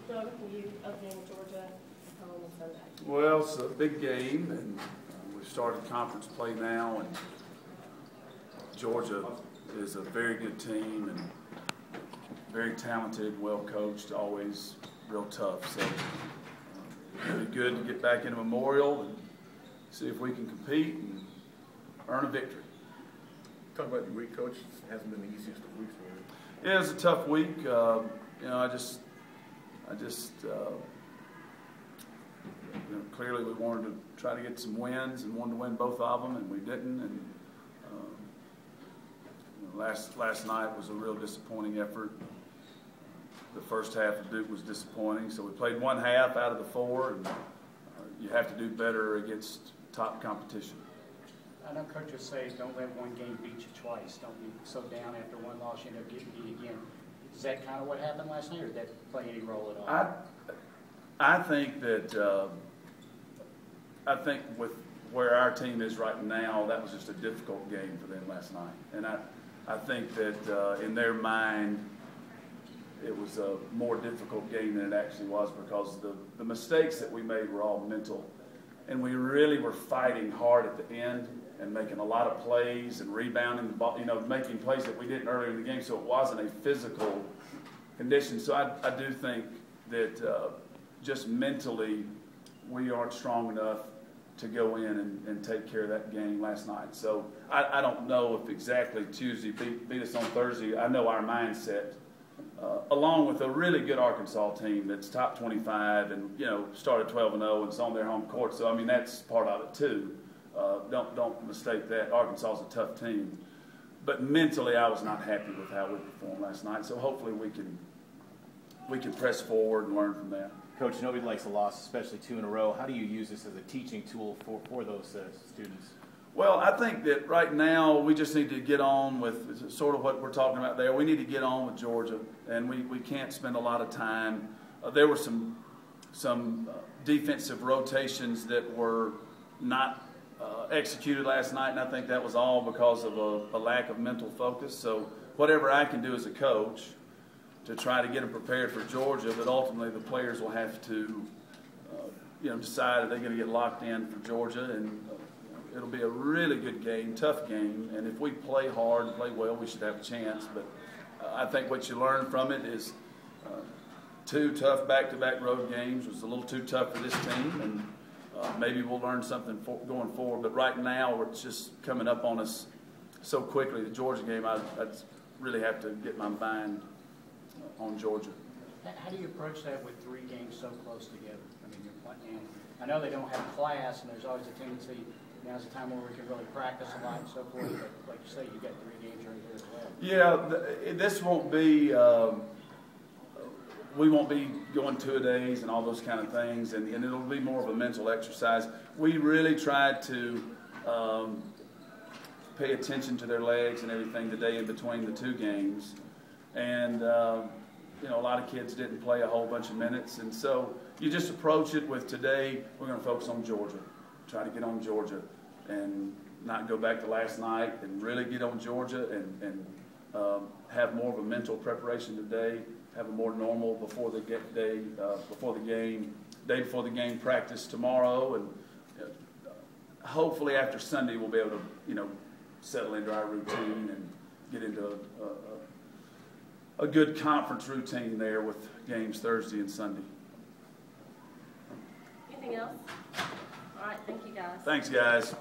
Doug, for you opening Georgia home on Sunday? Well, it's a big game, and we've started conference play now, and Georgia is a very good team and very talented, well coached, always real tough. So it'll be good to get back into Memorial and see if we can compete and earn a victory. Talk about your week, Coach. It hasn't been the easiest of weeks for you. Yeah, it was a tough week. Clearly we wanted to try to get some wins and wanted to win both of them, and we didn't. And last night was a real disappointing effort. The first half of Duke was disappointing, so we played one half out of the four, and you have to do better against top competition. I know coaches say don't let one game beat you twice. Don't be so down after one loss you end up getting beat again. Is that kind of what happened last night, or did that play any role at all? I think that with where our team is right now, that was just a difficult game for them last night. And I think that in their mind, it was a more difficult game than it actually was, because the mistakes that we made were all mental. And we really were fighting hard at the end and making a lot of plays and rebounding the ball, making plays that we didn't earlier in the game, so it wasn't a physical condition. So I do think that just mentally we aren't strong enough to go in and take care of that game last night. So I don't know if exactly Tuesday beat us on Thursday. I know our mindset, along with a really good Arkansas team that's top 25 and started 12-0 and it's on their home court. So I mean that's part of it too. Don't mistake that. Arkansas is a tough team, but mentally I was not happy with how we performed last night. So hopefully we can press forward and learn from that. Coach, nobody likes a loss, especially 2 in a row. How do you use this as a teaching tool for those students? Well, I think that right now we just need to get on with sort of what we're talking about there. We need to get on with Georgia, and we can't spend a lot of time. There were some defensive rotations that were not executed last night, and I think that was all because of a lack of mental focus. So whatever I can do as a coach to try to get them prepared for Georgia, but ultimately the players will have to decide if they're going to get locked in for Georgia, and it'll be a really good game, tough game, and if we play hard and play well, we should have a chance. But I think what you learn from it is 2 tough back-to-back road games was a little too tough for this team, and maybe we'll learn something going forward. But right now, it's just coming up on us so quickly. The Georgia game, I really have to get my mind on Georgia. How do you approach that with 3 games so close together? I mean, you're playing. I know they don't have class, and there's always a tendency. Now's the time where we can really practice a lot and so forth. But like you say, you got 3 games right here as well. Yeah, this won't be. We won't be going 2-a-days and all those kind of things, and it'll be more of a mental exercise. We really tried to pay attention to their legs and everything the day in between the 2 games, and a lot of kids didn't play a whole bunch of minutes, and so you just approach it with today. We're going to focus on Georgia, try to get on Georgia, and not go back to last night, and really get on Georgia and have more of a mental preparation today. Have a more normal day before the game practice tomorrow, and hopefully after Sunday we'll be able to settle into our routine and get into a good conference routine there with games Thursday and Sunday. Anything else? All right, thank you guys. Thanks, guys.